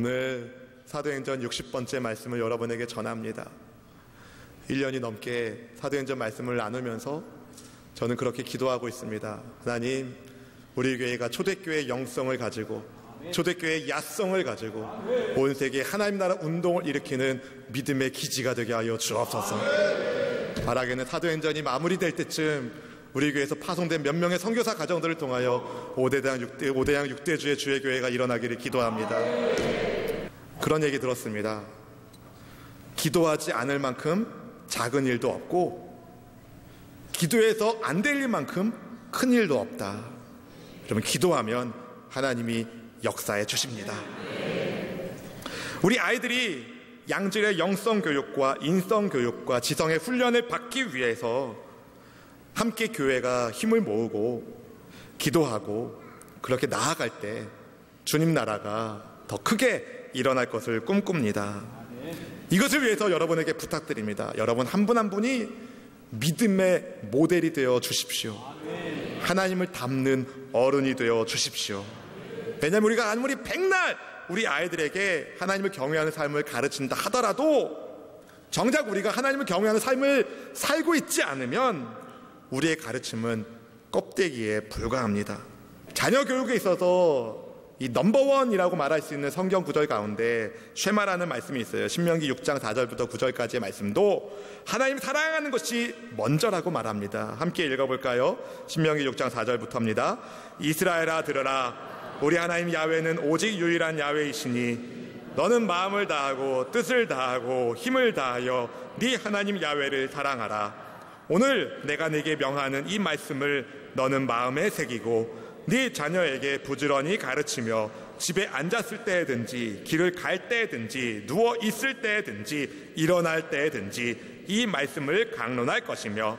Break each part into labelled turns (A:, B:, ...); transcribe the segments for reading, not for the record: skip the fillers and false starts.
A: 오늘 사도행전 60번째 말씀을 여러분에게 전합니다. 1년이 넘게 사도행전 말씀을 나누면서 저는 그렇게 기도하고 있습니다. 하나님, 우리 교회가 초대교회의 영성을 가지고, 초대교회의 야성을 가지고 온 세계에 하나님 나라 운동을 일으키는 믿음의 기지가 되게 하여 주옵소서. 바라기는 사도행전이 마무리될 때쯤 우리 교회에서 파송된 몇 명의 선교사 가정들을 통하여 5대양 6대주의 주의 교회가 일어나기를 기도합니다. 그런 얘기 들었습니다. 기도하지 않을 만큼 작은 일도 없고, 기도해서 안 될 일만큼 큰 일도 없다. 여러분, 기도하면 하나님이 역사해 주십니다. 우리 아이들이 양질의 영성교육과 인성교육과 지성의 훈련을 받기 위해서 함께 교회가 힘을 모으고 기도하고 그렇게 나아갈 때 주님 나라가 더 크게 일어날 것을 꿈꿉니다. 이것을 위해서 여러분에게 부탁드립니다. 여러분 한 분 한 분이 믿음의 모델이 되어 주십시오. 하나님을 닮는 어른이 되어 주십시오. 왜냐하면 우리가 아무리 백날 우리 아이들에게 하나님을 경외하는 삶을 가르친다 하더라도 정작 우리가 하나님을 경외하는 삶을 살고 있지 않으면 우리의 가르침은 껍데기에 불과합니다. 자녀 교육에 있어서 이 넘버원이라고 말할 수 있는 성경 구절 가운데 쉐마라는 말씀이 있어요. 신명기 6장 4절부터 9절까지의 말씀도 하나님 사랑하는 것이 먼저라고 말합니다. 함께 읽어볼까요? 신명기 6장 4절부터입니다. 이스라엘아 들으라. 우리 하나님 야훼는 오직 유일한 야훼이시니 너는 마음을 다하고 뜻을 다하고 힘을 다하여 네 하나님 야훼를 사랑하라. 오늘 내가 네게 명하는 이 말씀을 너는 마음에 새기고 네 자녀에게 부지런히 가르치며 집에 앉았을 때든지 길을 갈 때든지 누워 있을 때든지 일어날 때든지 이 말씀을 강론할 것이며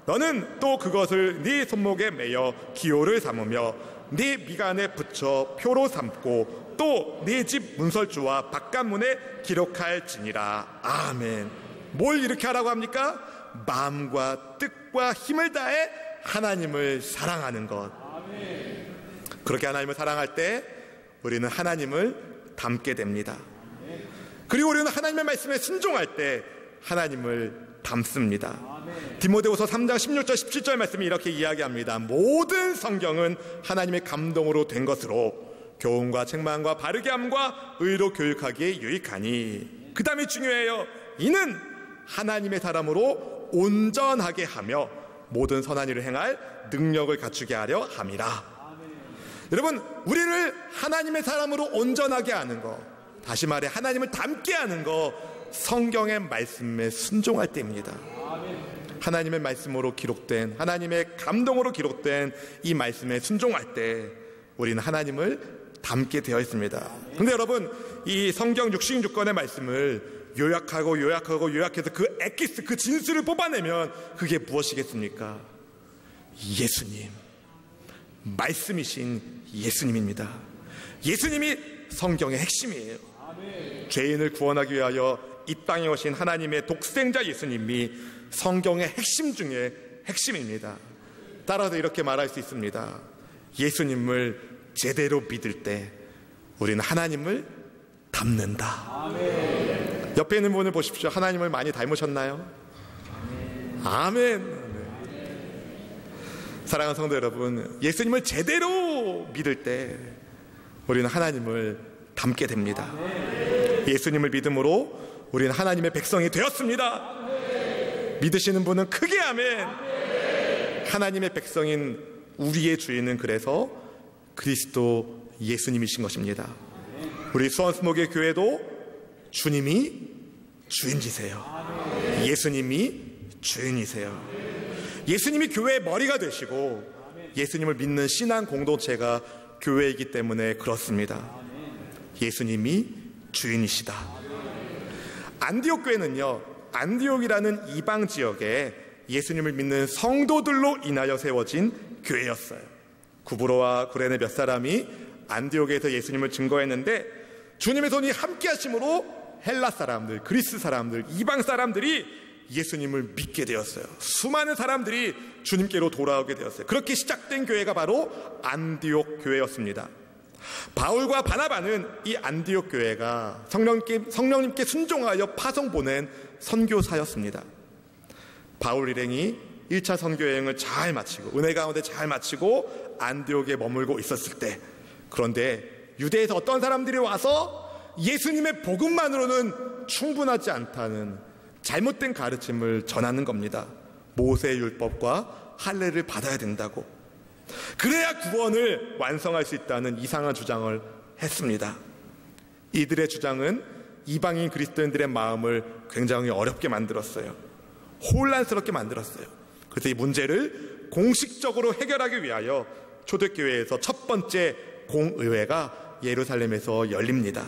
A: 너는 또 그것을 네 손목에 매여 기호를 삼으며 네 미간에 붙여 표로 삼고 또 네 집 문설주와 바깥문에 기록할지니라. 아멘. 뭘 이렇게 하라고 합니까? 마음과 뜻과 힘을 다해 하나님을 사랑하는 것. 그렇게 하나님을 사랑할 때 우리는 하나님을 닮게 됩니다. 그리고 우리는 하나님의 말씀에 순종할 때 하나님을 닮습니다. 디모데후서 3장 16절 17절 말씀이 이렇게 이야기합니다. 모든 성경은 하나님의 감동으로 된 것으로 교훈과 책망과 바르게 함과 의로 교육하기에 유익하니, 그 다음에 중요해요. 이는 하나님의 사람으로 온전하게 하며 모든 선한 일을 행할 능력을 갖추게 하려 함이라. 여러분, 우리를 하나님의 사람으로 온전하게 하는 것, 다시 말해 하나님을 닮게 하는 것, 성경의 말씀에 순종할 때입니다. 하나님의 말씀으로 기록된, 하나님의 감동으로 기록된 이 말씀에 순종할 때 우리는 하나님을 닮게 되어 있습니다. 그런데 여러분, 이 성경 66권의 말씀을 요약해서 그 엑기스, 그 진수를 뽑아내면 그게 무엇이겠습니까? 예수님, 말씀이신 예수님입니다. 예수님이 성경의 핵심이에요. 죄인을 구원하기 위하여 이 땅에 오신 하나님의 독생자 예수님이 성경의 핵심 중에 핵심입니다. 따라서 이렇게 말할 수 있습니다. 예수님을 제대로 믿을 때 우리는 하나님을 닮는다. 옆에 있는 분을 보십시오. 하나님을 많이 닮으셨나요? 아멘. 사랑하는 성도 여러분, 예수님을 제대로 믿을 때 우리는 하나님을 닮게 됩니다. 예수님을 믿음으로 우리는 하나님의 백성이 되었습니다. 믿으시는 분은 크게 아멘. 하나님의 백성인 우리의 주인은 그래서 그리스도 예수님이신 것입니다. 우리 수원수목의 교회도 주님이 주인이세요. 예수님이 주인이세요. 예수님이 교회의 머리가 되시고 예수님을 믿는 신앙 공동체가 교회이기 때문에 그렇습니다. 예수님이 주인이시다. 안디옥 교회는요, 안디옥이라는 이방 지역에 예수님을 믿는 성도들로 인하여 세워진 교회였어요. 구브로와 구레네 몇 사람이 안디옥에서 예수님을 증거했는데 주님의 손이 함께 하심으로 헬라 사람들, 그리스 사람들, 이방 사람들이 예수님을 믿게 되었어요. 수많은 사람들이 주님께로 돌아오게 되었어요. 그렇게 시작된 교회가 바로 안디옥 교회였습니다. 바울과 바나바는 이 안디옥 교회가 성령님께 순종하여 파송 보낸 선교사였습니다. 바울 일행이 1차 선교 여행을 잘 마치고 은혜 가운데 잘 마치고 안디옥에 머물고 있었을 때, 그런데 유대에서 어떤 사람들이 와서 예수님의 복음만으로는 충분하지 않다는 잘못된 가르침을 전하는 겁니다. 모세의 율법과 할례를 받아야 된다고, 그래야 구원을 완성할 수 있다는 이상한 주장을 했습니다. 이들의 주장은 이방인 그리스도인들의 마음을 굉장히 어렵게 만들었어요. 혼란스럽게 만들었어요. 그래서 이 문제를 공식적으로 해결하기 위하여 초대교회에서 첫 번째 공의회가 예루살렘에서 열립니다.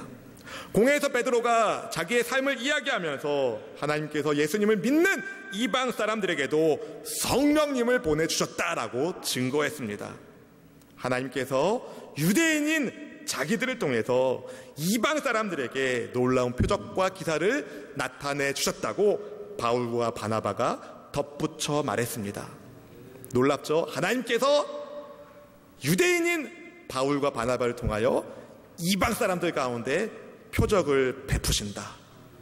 A: 공회에서 베드로가 자기의 삶을 이야기하면서 하나님께서 예수님을 믿는 이방 사람들에게도 성령님을 보내주셨다라고 증거했습니다. 하나님께서 유대인인 자기들을 통해서 이방 사람들에게 놀라운 표적과 기사를 나타내 주셨다고 바울과 바나바가 덧붙여 말했습니다. 놀랍죠? 하나님께서 유대인인 바울과 바나바를 통하여 이방 사람들 가운데 표적을 베푸신다.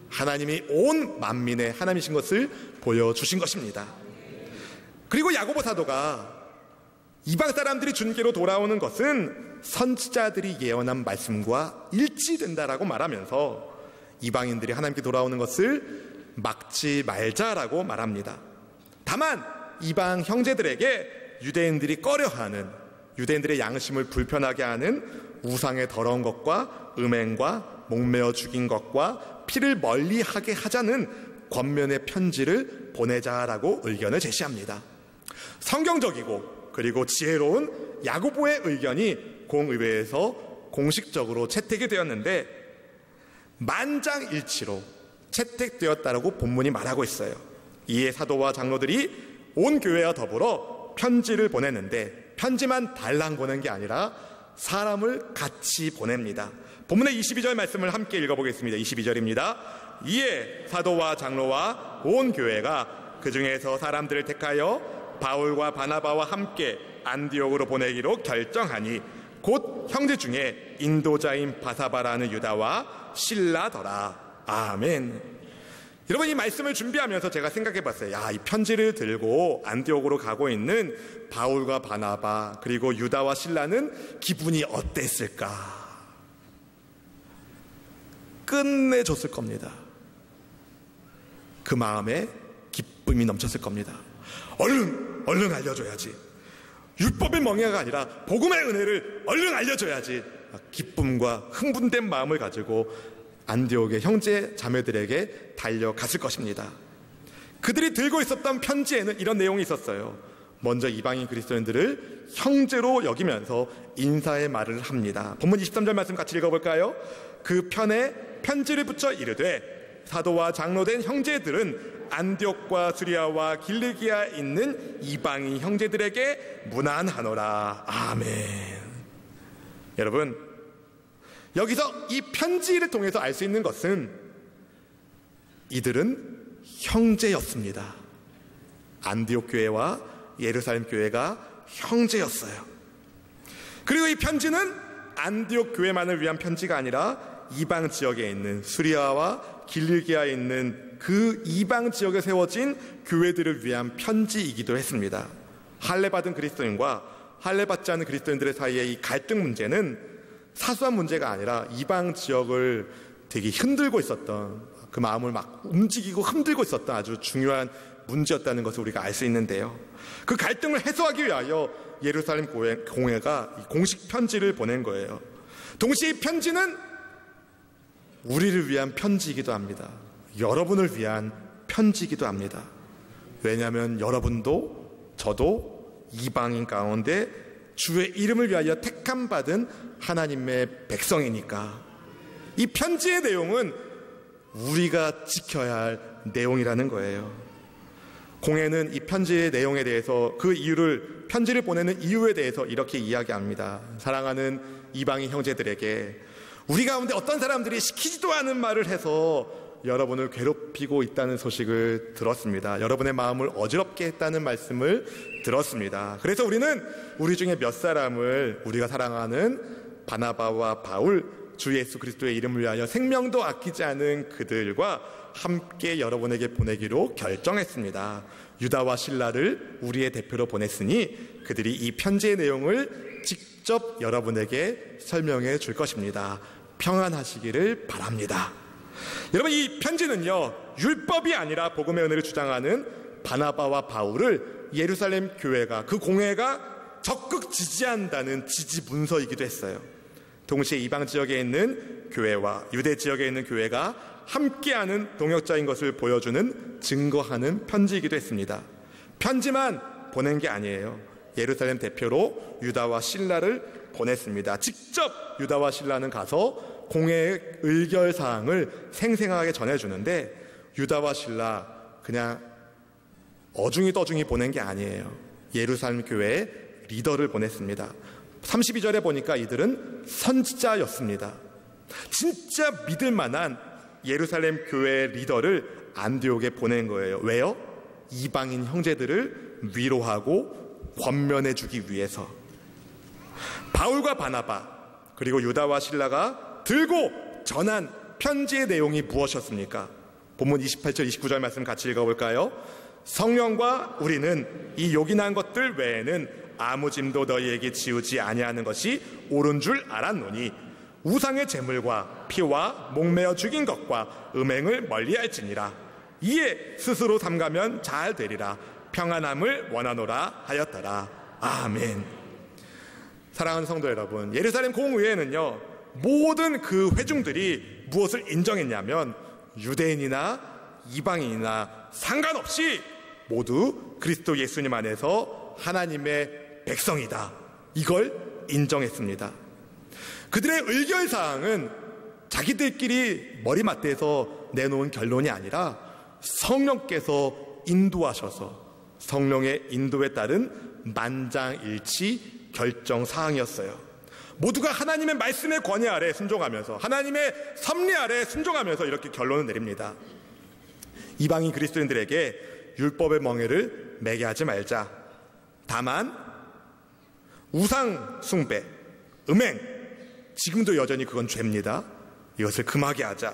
A: 하나님이 온 만민의 하나님이신 것을 보여주신 것입니다. 그리고 야고보 사도가 이방 사람들이 주님께로 돌아오는 것은 선지자들이 예언한 말씀과 일치된다라고 말하면서 이방인들이 하나님께 돌아오는 것을 막지 말자라고 말합니다. 다만 이방 형제들에게 유대인들이 꺼려하는, 유대인들의 양심을 불편하게 하는 우상의 더러운 것과 음행과 목매어 죽인 것과 피를 멀리하게 하자는 권면의 편지를 보내자라고 의견을 제시합니다. 성경적이고 그리고 지혜로운 야고보의 의견이 공의회에서 공식적으로 채택이 되었는데 만장일치로 채택되었다라고 본문이 말하고 있어요. 이에 사도와 장로들이 온 교회와 더불어 편지를 보냈는데 편지만 달랑 보낸 게 아니라 사람을 같이 보냅니다. 본문의 22절 말씀을 함께 읽어보겠습니다. 22절입니다. 이에 사도와 장로와 온 교회가 그 중에서 사람들을 택하여 바울과 바나바와 함께 안디옥으로 보내기로 결정하니 곧 형제 중에 인도자인 바사바라는 유다와 실라더라. 아멘. 여러분, 이 말씀을 준비하면서 제가 생각해봤어요. 야, 이 편지를 들고 안디옥으로 가고 있는 바울과 바나바 그리고 유다와 실라는 기분이 어땠을까? 끝내줬을 겁니다. 그 마음에 기쁨이 넘쳤을 겁니다. 얼른 알려줘야지. 율법의 멍해가 아니라 복음의 은혜를 얼른 알려줘야지. 기쁨과 흥분된 마음을 가지고 안디옥의 형제 자매들에게 달려갔을 것입니다. 그들이 들고 있었던 편지에는 이런 내용이 있었어요. 먼저 이방인 그리스도인들을 형제로 여기면서 인사의 말을 합니다. 본문 23절 말씀 같이 읽어볼까요? 그 편에 편지를 붙여 이르되 사도와 장로된 형제들은 안디옥과 수리아와 길리기아에 있는 이방인 형제들에게 문안하노라. 아멘. 여러분, 여기서 이 편지를 통해서 알 수 있는 것은 이들은 형제였습니다. 안디옥 교회와 예루살렘 교회가 형제였어요. 그리고 이 편지는 안디옥 교회만을 위한 편지가 아니라 이방 지역에 있는 수리아와 길리기아에 있는 그 이방 지역에 세워진 교회들을 위한 편지이기도 했습니다. 할례받은 그리스도인과 할례받지 않은 그리스도인들의 사이의 이 갈등 문제는 사소한 문제가 아니라 이방 지역을 되게 흔들고 있었던, 그 마음을 막 움직이고 흔들고 있었던 아주 중요한 문제였다는 것을 우리가 알 수 있는데요. 그 갈등을 해소하기 위하여 예루살렘 공회가 공식 편지를 보낸 거예요. 동시에 이 편지는 우리를 위한 편지이기도 합니다. 여러분을 위한 편지이기도 합니다. 왜냐하면 여러분도 저도 이방인 가운데 주의 이름을 위하여 택함받은 하나님의 백성이니까. 이 편지의 내용은 우리가 지켜야 할 내용이라는 거예요. 공회는 이 편지의 내용에 대해서 그 이유를, 편지를 보내는 이유에 대해서 이렇게 이야기합니다. 사랑하는 이방인 형제들에게 우리 가운데 어떤 사람들이 시키지도 않은 말을 해서 여러분을 괴롭히고 있다는 소식을 들었습니다. 여러분의 마음을 어지럽게 했다는 말씀을 들었습니다. 그래서 우리는 우리 중에 몇 사람을 우리가 사랑하는 바나바와 바울, 주 예수 그리스도의 이름을 위하여 생명도 아끼지 않은 그들과 함께 여러분에게 보내기로 결정했습니다. 유다와 실라를 우리의 대표로 보냈으니 그들이 이 편지의 내용을 직접 여러분에게 설명해 줄 것입니다. 평안하시기를 바랍니다. 여러분, 이 편지는요, 율법이 아니라 복음의 은혜를 주장하는 바나바와 바울을 예루살렘 교회가, 그 공회가 적극 지지한다는 지지 문서이기도 했어요. 동시에 이방 지역에 있는 교회와 유대 지역에 있는 교회가 함께하는 동역자인 것을 보여주는, 증거하는 편지이기도 했습니다. 편지만 보낸 게 아니에요. 예루살렘 대표로 유다와 실라를 보냈습니다. 직접 유다와 실라는 가서 공회의 의결사항을 생생하게 전해주는데, 유다와 실라 그냥 어중이 떠중이 보낸 게 아니에요. 예루살렘 교회의 리더를 보냈습니다. 32절에 보니까 이들은 선지자였습니다. 진짜 믿을 만한 예루살렘 교회의 리더를 안디옥에 보낸 거예요. 왜요? 이방인 형제들을 위로하고 권면해 주기 위해서. 바울과 바나바 그리고 유다와 실라가 들고 전한 편지의 내용이 무엇이었습니까? 본문 28절 29절 말씀 같이 읽어볼까요? 성령과 우리는 이 요긴한 것들 외에는 아무 짐도 너희에게 지우지 아니하는 것이 옳은 줄 알았노니 우상의 제물과 피와 목매어 죽인 것과 음행을 멀리할지니라. 이에 스스로 삼가면 잘 되리라. 평안함을 원하노라 하였더라. 아멘. 사랑하는 성도 여러분, 예루살렘 공의회는요, 모든 그 회중들이 무엇을 인정했냐면 유대인이나 이방인이나 상관없이 모두 그리스도 예수님 안에서 하나님의 백성이다, 이걸 인정했습니다. 그들의 의결사항은 자기들끼리 머리맡대서 내놓은 결론이 아니라 성령께서 인도하셔서 성령의 인도에 따른 만장일치 결정사항이었어요. 모두가 하나님의 말씀의 권위 아래 순종하면서, 하나님의 섭리 아래 순종하면서 이렇게 결론을 내립니다. 이방인 그리스도인들에게 율법의 멍에를 매게 하지 말자. 다만 우상 숭배, 음행, 지금도 여전히 그건 죄입니다. 이것을 금하게 하자.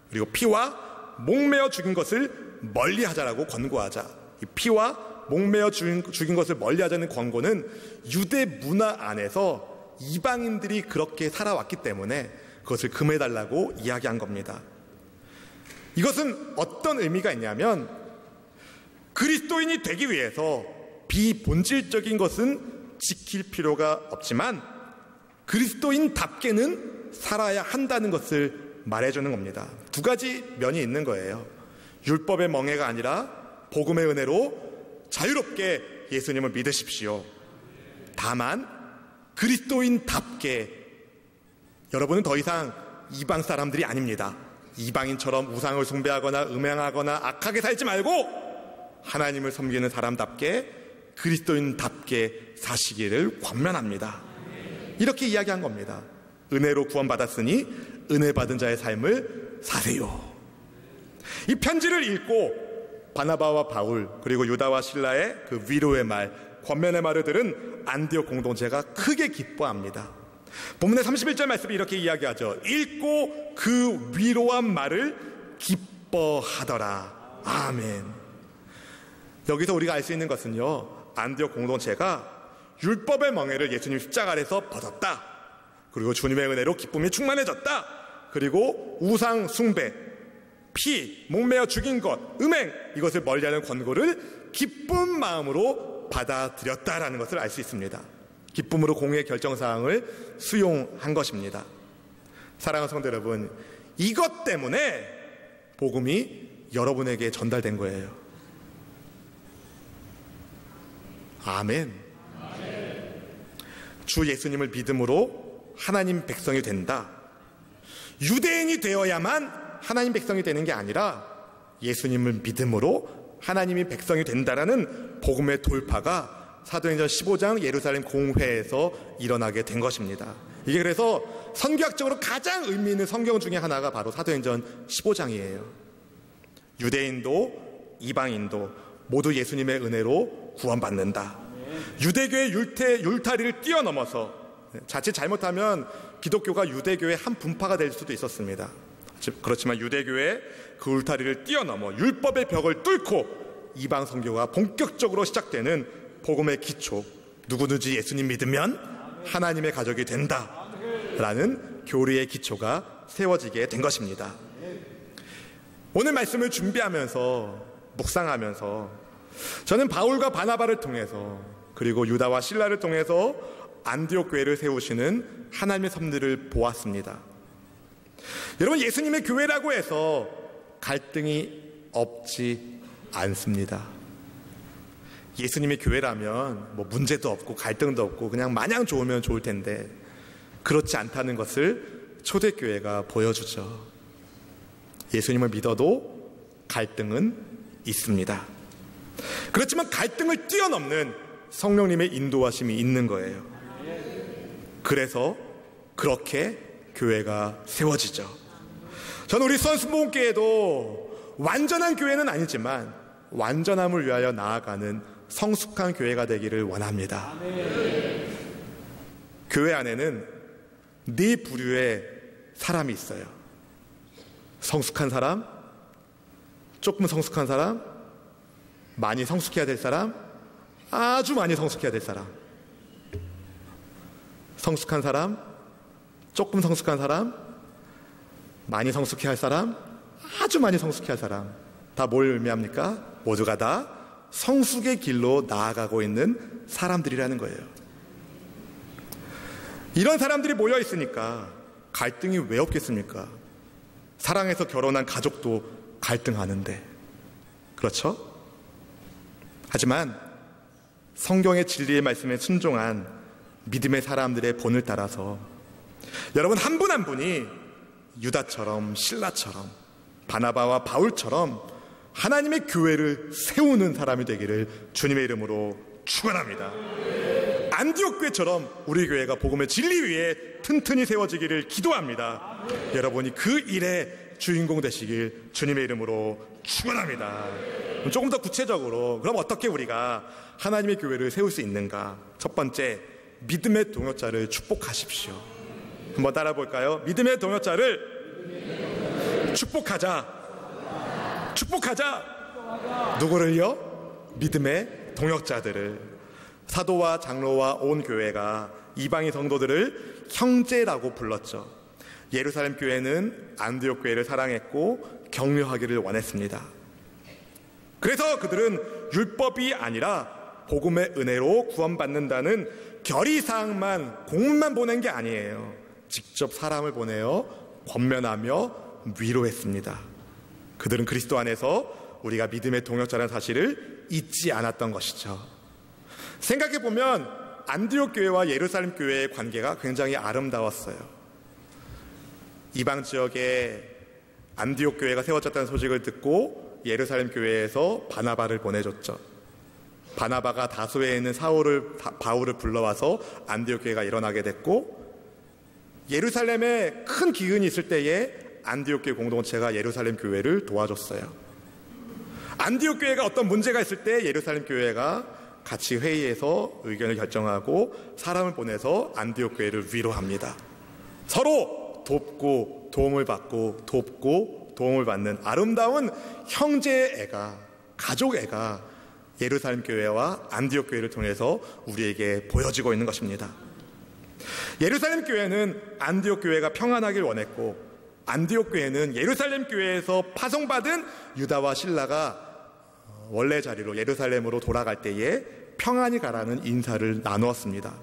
A: 그리고 피와 목매어 죽인 것을 멀리하자라고 권고하자. 이 피와 목매어 죽인 것을 멀리하자는 권고는 유대 문화 안에서 이방인들이 그렇게 살아왔기 때문에 그것을 금해달라고 이야기한 겁니다. 이것은 어떤 의미가 있냐면, 그리스도인이 되기 위해서 비본질적인 것은 지킬 필요가 없지만 그리스도인답게는 살아야 한다는 것을 말해주는 겁니다. 두 가지 면이 있는 거예요. 율법의 멍에가 아니라 복음의 은혜로 자유롭게 예수님을 믿으십시오. 다만 그리스도인답게, 여러분은 더 이상 이방 사람들이 아닙니다. 이방인처럼 우상을 숭배하거나 음행하거나 악하게 살지 말고 하나님을 섬기는 사람답게, 그리스도인답게 사시기를 권면합니다. 이렇게 이야기한 겁니다. 은혜로 구원받았으니 은혜 받은 자의 삶을 사세요. 이 편지를 읽고 바나바와 바울 그리고 유다와 실라의 그 위로의 말, 권면의 말을 들은 안디옥 공동체가 크게 기뻐합니다. 본문의 31절 말씀이 이렇게 이야기하죠. 읽고 그 위로한 말을 기뻐하더라. 아멘. 여기서 우리가 알 수 있는 것은요, 안디옥 공동체가 율법의 멍에를 예수님 십자가 아래서 벗었다. 그리고 주님의 은혜로 기쁨이 충만해졌다. 그리고 우상 숭배, 피, 목매어 죽인 것, 음행, 이것을 멀리하는 권고를 기쁜 마음으로 받아들였다라는 것을 알 수 있습니다. 기쁨으로 공의의 결정사항을 수용한 것입니다. 사랑하는 성도 여러분, 이것 때문에 복음이 여러분에게 전달된 거예요. 아멘. 주 예수님을 믿음으로 하나님 백성이 된다. 유대인이 되어야만 하나님 백성이 되는 게 아니라 예수님을 믿음으로 하나님이 백성이 된다라는 복음의 돌파가 사도행전 15장 예루살렘 공회에서 일어나게 된 것입니다. 이게 그래서 선교학적으로 가장 의미 있는 성경 중에 하나가 바로 사도행전 15장이에요. 유대인도 이방인도 모두 예수님의 은혜로 구원받는다. 유대교의 율타리를 뛰어넘어서, 자칫 잘못하면 기독교가 유대교의 한 분파가 될 수도 있었습니다. 그렇지만 유대교의 그 울타리를 뛰어넘어 율법의 벽을 뚫고 이방 선교가 본격적으로 시작되는 복음의 기초, 누구든지 예수님 믿으면 하나님의 가족이 된다라는 교리의 기초가 세워지게 된 것입니다. 오늘 말씀을 준비하면서 묵상하면서 저는 바울과 바나바를 통해서 그리고 유다와 실라를 통해서 안디옥 교회를 세우시는 하나님의 섭리를 보았습니다. 여러분, 예수님의 교회라고 해서 갈등이 없지 않습니다. 예수님의 교회라면 뭐 문제도 없고 갈등도 없고 그냥 마냥 좋으면 좋을 텐데 그렇지 않다는 것을 초대교회가 보여주죠. 예수님을 믿어도 갈등은 있습니다. 그렇지만 갈등을 뛰어넘는 성령님의 인도하심이 있는 거예요. 그래서 그렇게 교회가 세워지죠. 저는 우리 선수모음교회도 완전한 교회는 아니지만 완전함을 위하여 나아가는 성숙한 교회가 되기를 원합니다. 교회 안에는 네 부류의 사람이 있어요. 성숙한 사람, 조금 성숙한 사람, 많이 성숙해야 될 사람, 아주 많이 성숙해야 될 사람. 성숙한 사람, 조금 성숙한 사람, 많이 성숙해야 할 사람, 아주 많이 성숙해야 할 사람. 다 뭘 의미합니까? 모두가 다 성숙의 길로 나아가고 있는 사람들이라는 거예요. 이런 사람들이 모여 있으니까 갈등이 왜 없겠습니까? 사랑해서 결혼한 가족도 갈등하는데, 그렇죠? 하지만 성경의 진리의 말씀에 순종한 믿음의 사람들의 본을 따라서 여러분 한 분 한 분이 유다처럼 실라처럼 바나바와 바울처럼 하나님의 교회를 세우는 사람이 되기를 주님의 이름으로 축원합니다. 안디옥 교회처럼 우리 교회가 복음의 진리 위에 튼튼히 세워지기를 기도합니다. 여러분이 그 일의 주인공 되시길 주님의 이름으로 축원합니다. 조금 더 구체적으로 그럼 어떻게 우리가 하나님의 교회를 세울 수 있는가? 첫 번째, 믿음의 동역자를 축복하십시오. 한번 따라 볼까요? 믿음의 동역자를 축복하자. 누구를요? 믿음의 동역자들을. 사도와 장로와 온 교회가 이방인 성도들을 형제라고 불렀죠. 예루살렘 교회는 안디옥 교회를 사랑했고 격려하기를 원했습니다. 그래서 그들은 율법이 아니라 복음의 은혜로 구원받는다는 결의사항만, 공문만 보낸 게 아니에요. 직접 사람을 보내어 권면하며 위로했습니다. 그들은 그리스도 안에서 우리가 믿음의 동역자라는 사실을 잊지 않았던 것이죠. 생각해보면 안디옥 교회와 예루살렘 교회의 관계가 굉장히 아름다웠어요. 이방 지역에 안디옥 교회가 세워졌다는 소식을 듣고 예루살렘 교회에서 바나바를 보내줬죠. 바나바가 다소에 있는 바울을 불러와서 안디옥 교회가 일어나게 됐고, 예루살렘에 큰 기근이 있을 때에 안디옥 교회 공동체가 예루살렘 교회를 도와줬어요. 안디옥 교회가 어떤 문제가 있을 때 예루살렘 교회가 같이 회의해서 의견을 결정하고 사람을 보내서 안디옥 교회를 위로합니다. 서로 돕고 도움을 받고 돕고 도움을 받는 아름다운 형제의 애가, 가족의 애가 예루살렘 교회와 안디옥 교회를 통해서 우리에게 보여지고 있는 것입니다. 예루살렘 교회는 안디옥 교회가 평안하길 원했고, 안디옥 교회는 예루살렘 교회에서 파송받은 유다와 실라가 원래 자리로 예루살렘으로 돌아갈 때에 평안히 가라는 인사를 나누었습니다.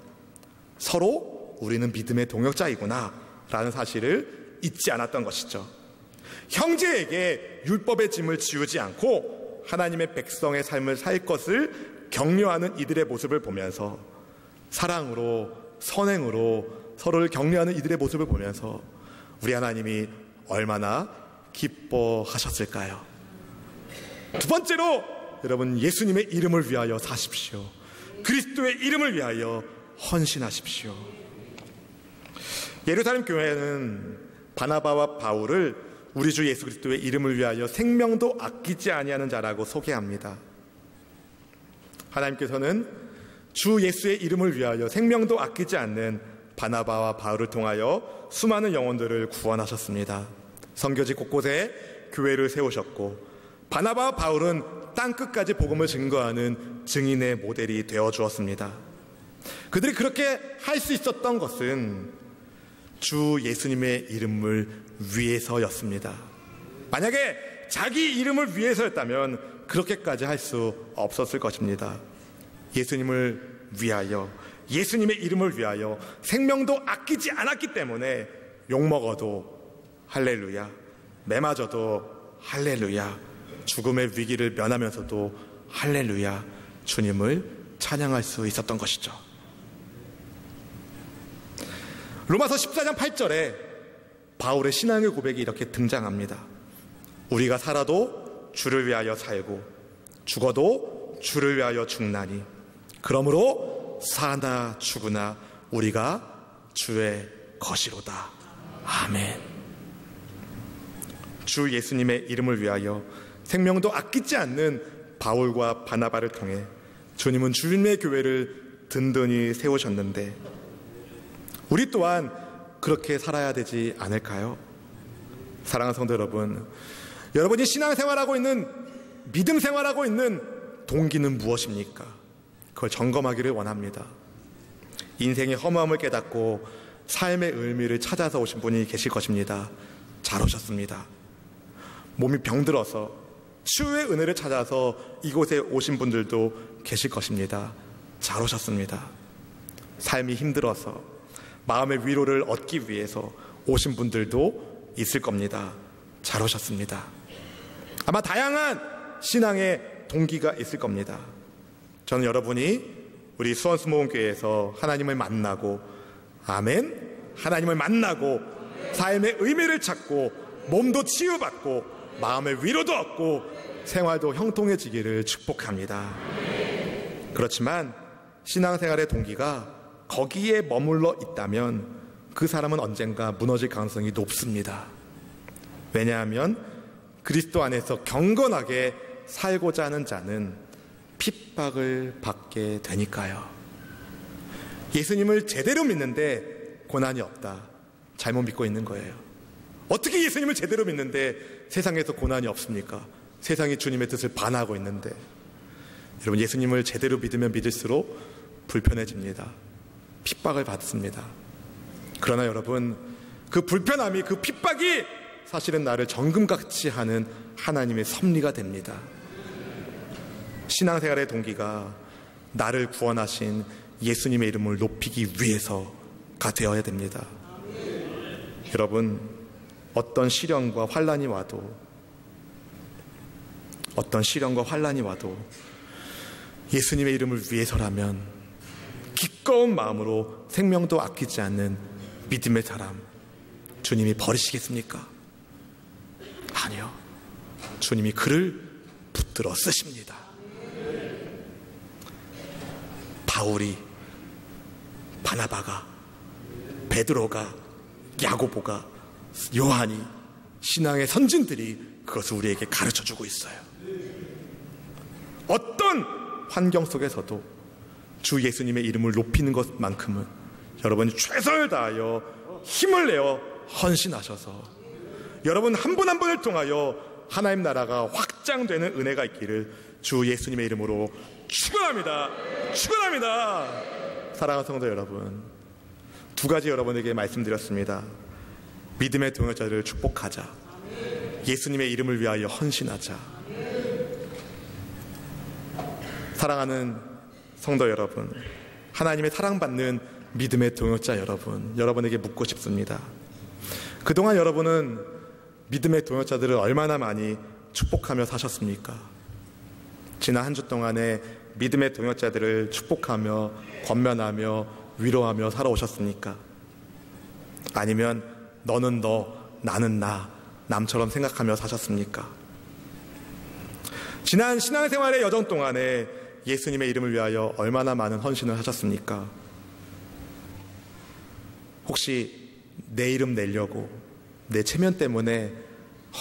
A: 서로 우리는 믿음의 동역자이구나 라는 사실을 잊지 않았던 것이죠. 형제에게 율법의 짐을 지우지 않고 하나님의 백성의 삶을 살 것을 격려하는 이들의 모습을 보면서, 사랑으로 선행으로 서로를 격려하는 이들의 모습을 보면서 우리 하나님이 얼마나 기뻐하셨을까요? 두 번째로, 여러분, 예수님의 이름을 위하여 사십시오. 그리스도의 이름을 위하여 헌신하십시오. 예루살렘 교회는 바나바와 바울을 우리 주 예수 그리스도의 이름을 위하여 생명도 아끼지 아니하는 자라고 소개합니다. 하나님께서는 주 예수의 이름을 위하여 생명도 아끼지 않는 바나바와 바울을 통하여 수많은 영혼들을 구원하셨습니다. 선교지 곳곳에 교회를 세우셨고, 바나바와 바울은 땅끝까지 복음을 증거하는 증인의 모델이 되어 주었습니다. 그들이 그렇게 할 수 있었던 것은 주 예수님의 이름을 위해서였습니다. 만약에 자기 이름을 위해서였다면 그렇게까지 할 수 없었을 것입니다. 예수님을 위하여, 예수님의 이름을 위하여 생명도 아끼지 않았기 때문에 욕먹어도 할렐루야, 매 맞아도 할렐루야, 죽음의 위기를 면하면서도 할렐루야, 주님을 찬양할 수 있었던 것이죠. 로마서 14장 8절에 바울의 신앙의 고백이 이렇게 등장합니다. 우리가 살아도 주를 위하여 살고 죽어도 주를 위하여 죽나니 그러므로 사나 죽으나 우리가 주의 것이로다. 아멘. 주 예수님의 이름을 위하여 생명도 아끼지 않는 바울과 바나바를 통해 주님은 주님의 교회를 든든히 세우셨는데, 우리 또한 그렇게 살아야 되지 않을까요? 사랑하는 성도 여러분, 여러분이 신앙생활하고 있는, 믿음 생활하고 있는 동기는 무엇입니까? 그걸 점검하기를 원합니다. 인생의 허무함을 깨닫고 삶의 의미를 찾아서 오신 분이 계실 것입니다. 잘 오셨습니다. 몸이 병들어서 치유의 은혜를 찾아서 이곳에 오신 분들도 계실 것입니다. 잘 오셨습니다. 삶이 힘들어서 마음의 위로를 얻기 위해서 오신 분들도 있을 겁니다. 잘 오셨습니다. 아마 다양한 신앙의 동기가 있을 겁니다. 저는 여러분이 우리 수원수목원교회에서 하나님을 만나고, 아멘, 하나님을 만나고 삶의 의미를 찾고 몸도 치유받고 마음의 위로도 얻고 생활도 형통해지기를 축복합니다. 그렇지만 신앙생활의 동기가 거기에 머물러 있다면 그 사람은 언젠가 무너질 가능성이 높습니다. 왜냐하면 그리스도 안에서 경건하게 살고자 하는 자는 핍박을 받게 되니까요. 예수님을 제대로 믿는데 고난이 없다, 잘못 믿고 있는 거예요. 어떻게 예수님을 제대로 믿는데 세상에서 고난이 없습니까? 세상이 주님의 뜻을 반하고 있는데. 여러분, 예수님을 제대로 믿으면 믿을수록 불편해집니다. 핍박을 받습니다. 그러나 여러분, 그 불편함이, 그 핍박이 사실은 나를 정금같이 하는 하나님의 섭리가 됩니다. 신앙생활의 동기가 나를 구원하신 예수님의 이름을 높이기 위해서가 되어야 됩니다. 여러분, 어떤 시련과 환난이 와도 예수님의 이름을 위해서라면 기꺼운 마음으로 생명도 아끼지 않는 믿음의 사람, 주님이 버리시겠습니까? 아니요. 주님이 그를 붙들어 쓰십니다. 바울이, 바나바가, 베드로가, 야고보가, 요한이, 신앙의 선진들이 그것을 우리에게 가르쳐주고 있어요. 어떤 환경 속에서도 주 예수님의 이름을 높이는 것만큼은 여러분이 최선을 다하여 힘을 내어 헌신하셔서 여러분 한 분 한 분을 통하여 하나님 나라가 확장되는 은혜가 있기를 주 예수님의 이름으로 축원합니다. 축원합니다. 사랑하는 성도 여러분, 두 가지 여러분에게 말씀드렸습니다. 믿음의 동역자들을 축복하자, 예수님의 이름을 위하여 헌신하자. 사랑하는 성도 여러분, 하나님의 사랑받는 믿음의 동역자 여러분, 여러분에게 묻고 싶습니다. 그동안 여러분은 믿음의 동역자들을 얼마나 많이 축복하며 사셨습니까? 지난 한 주 동안에 믿음의 동역자들을 축복하며 권면하며 위로하며 살아오셨습니까? 아니면 너는 너, 나는 나, 남처럼 생각하며 사셨습니까? 지난 신앙생활의 여정 동안에 예수님의 이름을 위하여 얼마나 많은 헌신을 하셨습니까? 혹시 내 이름 내려고, 내 체면 때문에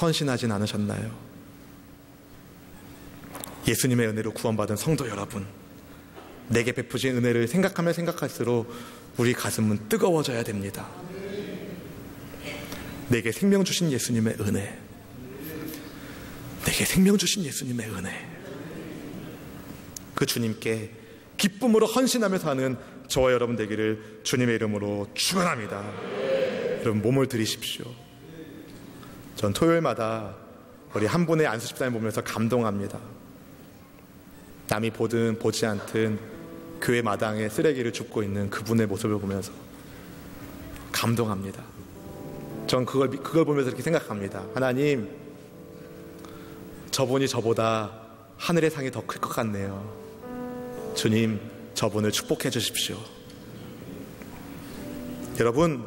A: 헌신하진 않으셨나요? 예수님의 은혜로 구원받은 성도 여러분, 내게 베푸신 은혜를 생각하면 생각할수록 우리 가슴은 뜨거워져야 됩니다. 내게 생명 주신 예수님의 은혜, 내게 생명 주신 예수님의 은혜, 그 주님께 기쁨으로 헌신하며 사는 저와 여러분 되기를 주님의 이름으로 축원합니다. 여러분 몸을 들이십시오. 전 토요일마다 우리 한 분의 안수 집사님 보면서 감동합니다. 남이 보든 보지 않든 교회 마당에 쓰레기를 줍고 있는 그분의 모습을 보면서 감동합니다. 전 그걸 보면서 이렇게 생각합니다. 하나님, 저분이 저보다 하늘의 상이 더 클 것 같네요. 주님, 저분을 축복해 주십시오. 여러분,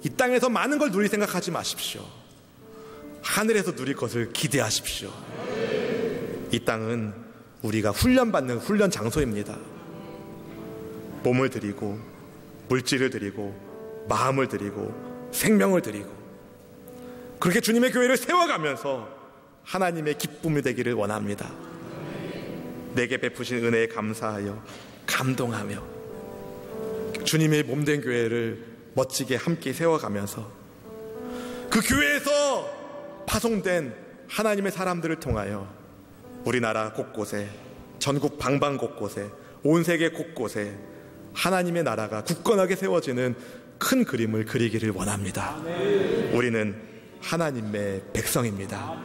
A: 이 땅에서 많은 걸 누릴 생각하지 마십시오. 하늘에서 누릴 것을 기대하십시오. 이 땅은 우리가 훈련받는 훈련 장소입니다. 몸을 드리고 물질을 드리고 마음을 드리고 생명을 드리고 그렇게 주님의 교회를 세워가면서 하나님의 기쁨이 되기를 원합니다. 내게 베푸신 은혜에 감사하여 감동하며 주님의 몸된 교회를 멋지게 함께 세워가면서 그 교회에서 파송된 하나님의 사람들을 통하여 우리나라 곳곳에, 전국 방방 곳곳에, 온 세계 곳곳에 하나님의 나라가 굳건하게 세워지는 큰 그림을 그리기를 원합니다. 우리는 하나님의 백성입니다.